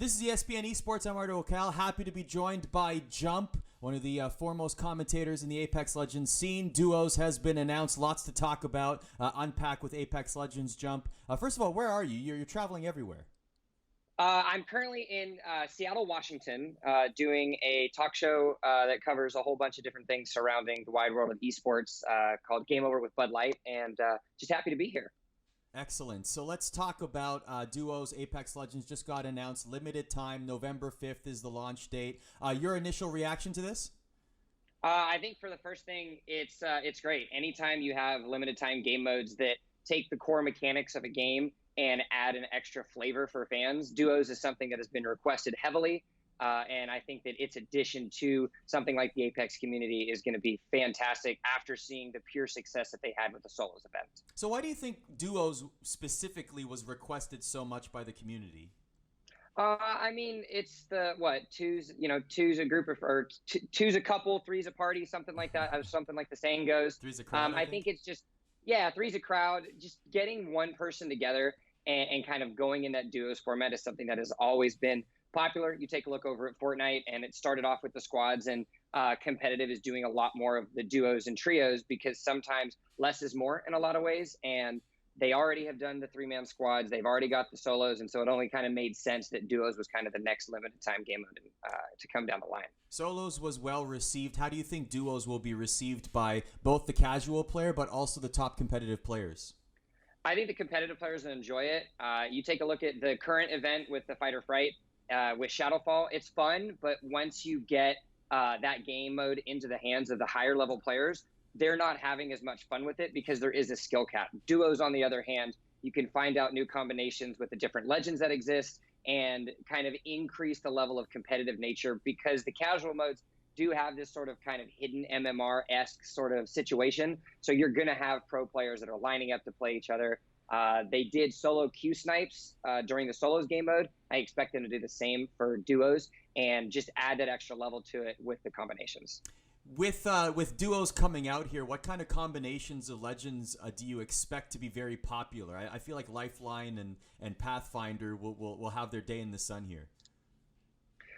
This is ESPN ESPORTS. I'm Arda Ocal. Happy to be joined by Jump, one of the foremost commentators in the Apex Legends scene. Duos has been announced. Lots to talk about, unpack with Apex Legends. Jump. First of all, where are you? You're traveling everywhere. I'm currently in Seattle, Washington, doing a talk show that covers a whole bunch of different things surrounding the wide world of esports called Game Over with Bud Light, and just happy to be here. Excellent. So let's talk about Duos. Apex Legends just got announced. Limited time, November 5th is the launch date. Your initial reaction to this? I think for the first thing, it's great. Anytime you have limited time game modes that take the core mechanics of a game and add an extra flavor for fans, Duos is something that has been requested heavily. And I think that its addition to something like the Apex community is going to be fantastic after seeing the pure success that they had with the Solos event. So why do you think Duos specifically was requested so much by the community? I mean, it's two's a group of, or two's a couple, three's a party, something like that, something like the saying goes. Three's a crowd, I think it's just, yeah, three's a crowd. Just getting one person together and kind of going in that Duos format is something that has always been popular. You take a look over at Fortnite, and it started off with the squads, and competitive is doing a lot more of the duos and trios because sometimes less is more in a lot of ways, and they already have done the three-man squads. They've already got the solos, and so it only kind of made sense that duos was kind of the next limited time game mode to come down the line. Solos was well received. How do you think duos will be received by both the casual player but also the top competitive players? I think the competitive players will enjoy it. You take a look at the current event with the Fight or Fright, with Shadowfall, it's fun, but once you get that game mode into the hands of the higher level players, they're not having as much fun with it because there is a skill cap. Duos, on the other hand, you can find out new combinations with the different legends that exist and kind of increase the level of competitive nature because the casual modes do have this sort of kind of hidden MMR-esque sort of situation. So you're going to have pro players that are lining up to play each other. They did solo Q snipes during the solos game mode. I expect them to do the same for duos and just add that extra level to it with the combinations. With duos coming out here, what kind of combinations of legends do you expect to be very popular? I feel like Lifeline and Pathfinder will have their day in the sun here.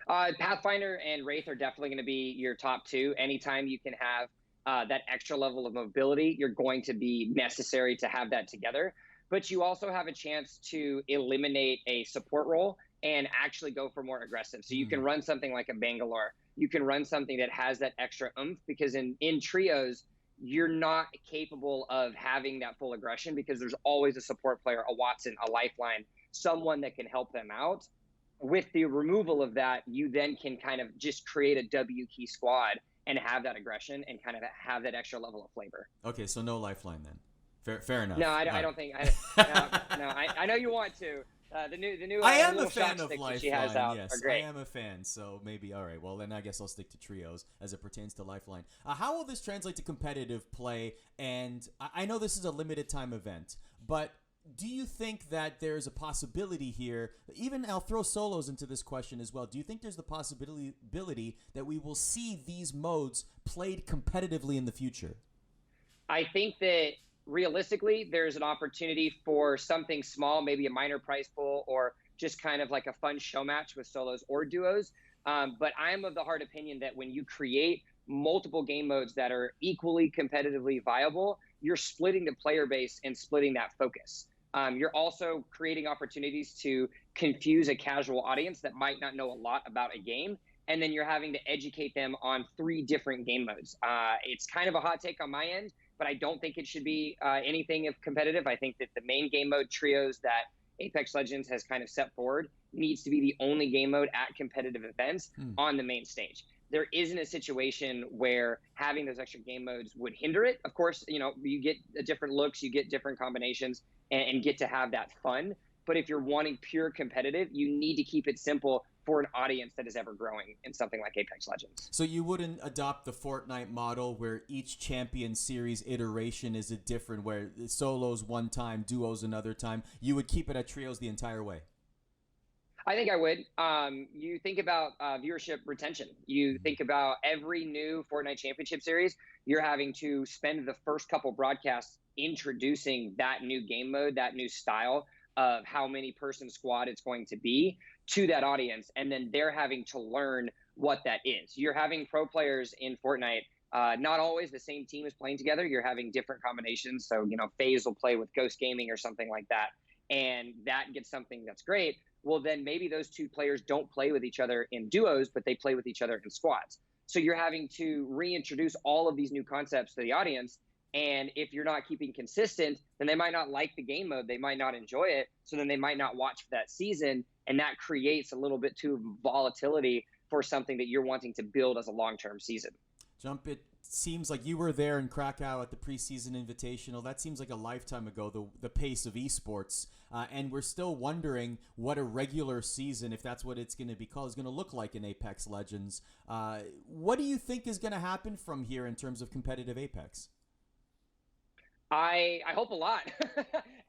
Pathfinder and Wraith are definitely going to be your top two. Anytime you can have that extra level of mobility, you're going to be necessary to have that together. But you also have a chance to eliminate a support role and actually go for more aggressive. So you can run something like a Bangalore. You can run something that has that extra oomph because in trios, you're not capable of having that full aggression because there's always a support player, a Watson, a Lifeline, someone that can help them out. With the removal of that, you then can kind of just create a W key squad and have that aggression and kind of have that extra level of flavor. Okay, so no Lifeline then. Fair enough. No, I don't think. I know you want to. The new. I am a fan of Lifeline. She has out yes, are great. I am a fan. So maybe all right. Well, then I guess I'll stick to trios as it pertains to Lifeline. How will this translate to competitive play? And I know this is a limited time event, but do you think that there's a possibility here? Even I'll throw solos into this question as well. Do you think there's the possibility that we will see these modes played competitively in the future? I think that realistically, there's an opportunity for something small, maybe a minor prize pool or just kind of like a fun show match with solos or duos. But I'm of the hard opinion that when you create multiple game modes that are equally competitively viable, you're splitting the player base and splitting that focus. You're also creating opportunities to confuse a casual audience that might not know a lot about a game. And then you're having to educate them on 3 different game modes. It's kind of a hot take on my end, but I don't think it should be anything of competitive. I think that the main game mode trios that Apex Legends has kind of set forward needs to be the only game mode at competitive events on the main stage. There isn't a situation where having those extra game modes would hinder it. Of course, you get different looks, you get different combinations, and get to have that fun. But if you're wanting pure competitive, you need to keep it simple for an audience that is ever growing in something like Apex Legends. So you wouldn't adopt the Fortnite model where each champion series iteration is a different, where solos one time, duos another time. You would keep it at trios the entire way. I think I would. You think about viewership retention. You think about every new Fortnite Championship Series, you're having to spend the first couple broadcasts introducing that new game mode, that new style of how many person squad it's going to be to that audience, and then they're having to learn what that is. You're having pro players in Fortnite. Not always the same team is playing together. You're having different combinations. So, FaZe will play with Ghost Gaming or something like that. And that gets something that's great. Well, then maybe those two players don't play with each other in duos, but they play with each other in squads. So you're having to reintroduce all of these new concepts to the audience. And if you're not keeping consistent, then they might not like the game mode. They might not enjoy it. So then they might not watch for that season. And that creates a little bit too volatility for something that you're wanting to build as a long-term season. Jump, it seems like you were there in Krakow at the preseason invitational. That seems like a lifetime ago, the pace of esports. And we're still wondering what a regular season, if that's what it's going to be called, is going to look like in Apex Legends. What do you think is going to happen from here in terms of competitive Apex? I hope a lot.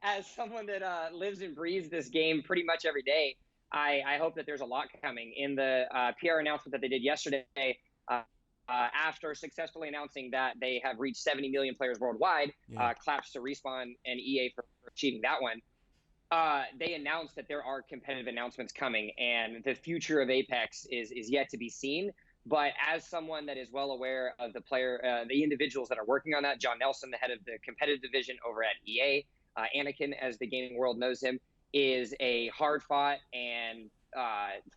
As someone that lives and breathes this game pretty much every day, I hope that there's a lot coming. In the PR announcement that they did yesterday, after successfully announcing that they have reached 70 million players worldwide, claps to Respawn and EA for achieving that one. They announced that there are competitive announcements coming, and the future of Apex is yet to be seen. But as someone that is well aware of the individuals that are working on that, John Nelson, the head of the competitive division over at EA, Anakin, as the gaming world knows him, is a hard-fought and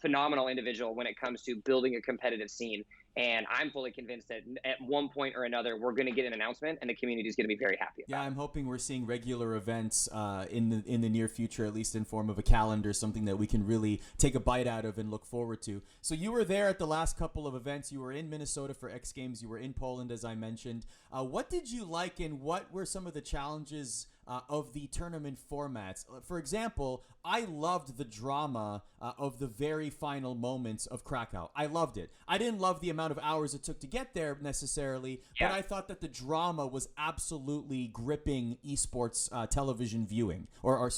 phenomenal individual when it comes to building a competitive scene. And I'm fully convinced that at one point or another, we're going to get an announcement, and the community is going to be very happy about it. Yeah, I'm hoping we're seeing regular events in the near future, at least in form of a calendar, something that we can really take a bite out of and look forward to. So you were there at the last couple of events. You were in Minnesota for X Games. You were in Poland, as I mentioned. What did you like, and what were some of the challenges of the tournament formats? For example, I loved the drama of the very final moments of Krakow. I loved it. I didn't love the amount of hours it took to get there necessarily, but I thought that the drama was absolutely gripping esports television viewing, or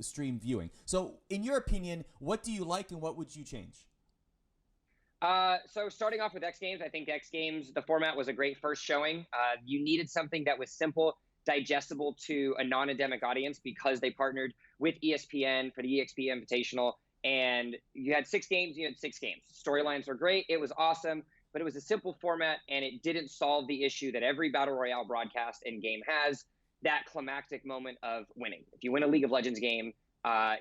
stream viewing. So in your opinion, what do you like and what would you change? So starting off with X Games, I think X Games, the format was a great first showing. You needed something that was simple, digestible to a non-endemic audience, because they partnered with ESPN for the EXP Invitational, and you had 6 games. Storylines were great. It was awesome, but it was a simple format, and it didn't solve the issue that every Battle Royale broadcast and game has, that climactic moment of winning. If you win a League of Legends game,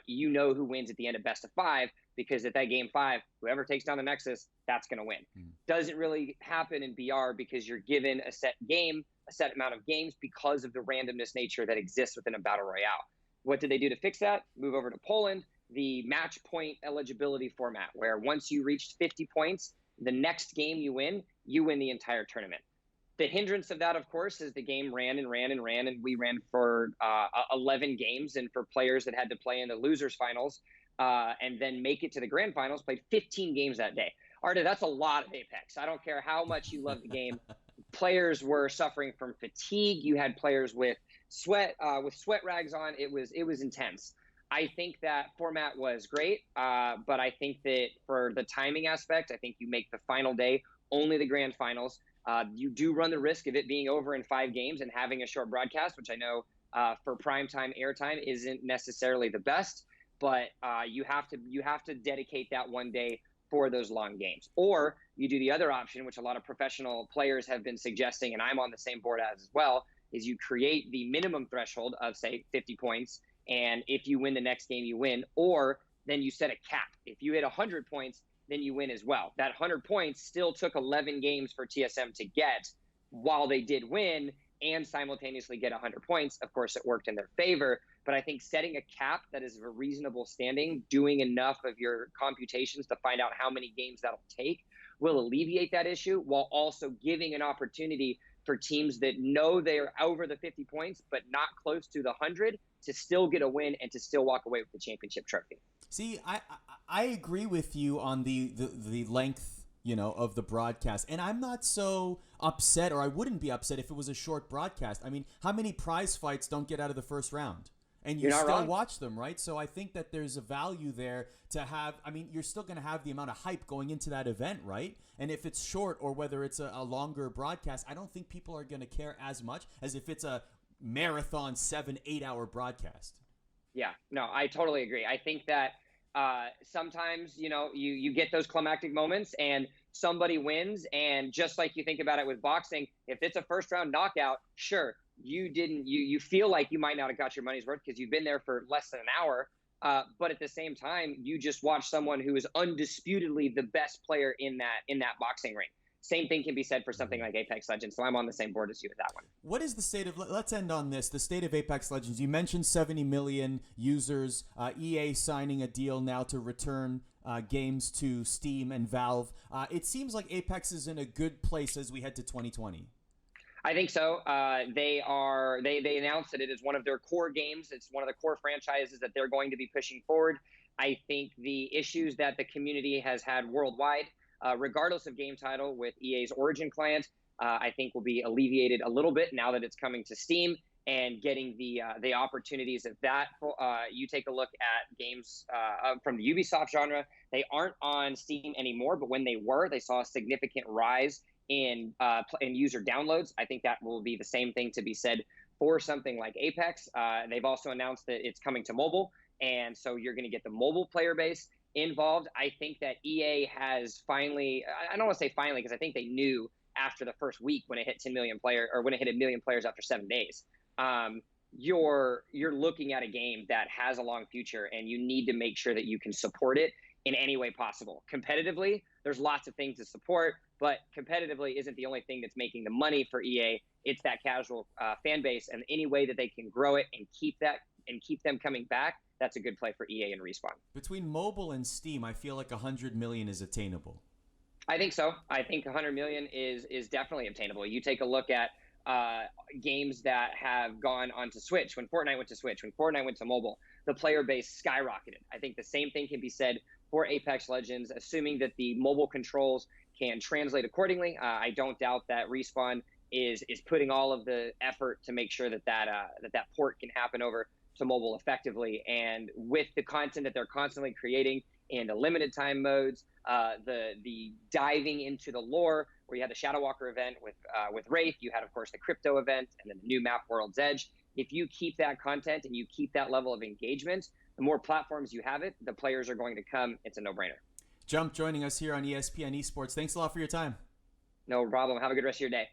you know who wins at the end of best of 5, because at that game 5, whoever takes down the Nexus, that's going to win. Doesn't really happen in BR because you're given a set game, a set amount of games, because of the randomness nature that exists within a Battle Royale. What did they do to fix that? Move over to Poland, the match point eligibility format, where once you reached 50 points, the next game you win the entire tournament. The hindrance of that, of course, is the game ran, and we ran for 11 games, and for players that had to play in the losers finals and then make it to the grand finals, played 15 games that day. Arda, that's a lot of Apex. I don't care how much you love the game. Players were suffering from fatigue. You had players with sweat rags on. It was intense. I think that format was great, but I think that for the timing aspect, I think you make the final day only the grand finals. You do run the risk of it being over in 5 games and having a short broadcast, which I know for primetime airtime isn't necessarily the best, but you have to dedicate that one day for those long games. Or you do the other option, which a lot of professional players have been suggesting, and I'm on the same board as well, is you create the minimum threshold of, say, 50 points, and if you win the next game, you win. Or then you set a cap. If you hit 100 points, then you win as well. That 100 points still took 11 games for TSM to get, while they did win and simultaneously get 100 points. Of course, it worked in their favor, but I think setting a cap that is of a reasonable standing, doing enough of your computations to find out how many games that'll take, will alleviate that issue, while also giving an opportunity for teams that know they're over the 50 points but not close to the 100 to still get a win and to still walk away with the championship trophy. See, I agree with you on the length, of the broadcast, and I'm not so upset, or I wouldn't be upset if it was a short broadcast. I mean, how many prize fights don't get out of the first round? And you still watch them, right? So I think that there's a value there to have. I mean, you're still going to have the amount of hype going into that event, right? And if it's short or whether it's a longer broadcast, I don't think people are going to care as much as if it's a marathon 7-8 hour broadcast. Yeah, no, I totally agree. I think that sometimes, you get those climactic moments and somebody wins. And just like you think about it with boxing, if it's a first round knockout, sure, you feel like you might not have got your money's worth because you've been there for less than an hour. But at the same time, you just watch someone who is undisputedly the best player in that boxing ring. Same thing can be said for something like Apex Legends. So I'm on the same board as you with that one. What is the state of? Let's end on this. The state of Apex Legends. You mentioned 70 million users. EA signing a deal now to return games to Steam and Valve. It seems like Apex is in a good place as we head to 2020. I think so. They announced that it is one of their core games. It's one of the core franchises that they're going to be pushing forward. I think the issues that the community has had worldwide, regardless of game title, with EA's Origin client, I think will be alleviated a little bit now that it's coming to Steam and getting the opportunities of that. You take a look at games from the Ubisoft genre; they aren't on Steam anymore, but when they were, they saw a significant rise in user downloads. I think that will be the same thing to be said for something like Apex. They've also announced that it's coming to mobile, and so you're going to get the mobile player base involved. I think that EA has finally, I don't want to say finally, because I think they knew after the first week when it hit 10 million player, or when it hit a million players after 7 days. You're looking at a game that has a long future, and you need to make sure that you can support it in any way possible. Competitively, there's lots of things to support, but competitively isn't the only thing that's making the money for EA. It's that casual fan base, and any way that they can grow it and keep them coming back, that's a good play for EA and Respawn. Between mobile and Steam, I feel like 100 million is attainable. I think so. I think 100 million is definitely obtainable. You take a look at games that have gone onto Switch. When Fortnite went to Switch, when Fortnite went to mobile, the player base skyrocketed. I think the same thing can be said for Apex Legends, assuming that the mobile controls can translate accordingly. I don't doubt that Respawn is putting all of the effort to make sure that port can happen over to mobile effectively. And with the content that they're constantly creating in the limited time modes, the diving into the lore, where you had the Shadow Walker event with Wraith, you had of course the crypto event, and then the new map World's Edge. If you keep that content and you keep that level of engagement, the more platforms you have it, the players are going to come. It's a no-brainer. Jump joining us here on ESPN Esports. Thanks a lot for your time. No problem. Have a good rest of your day.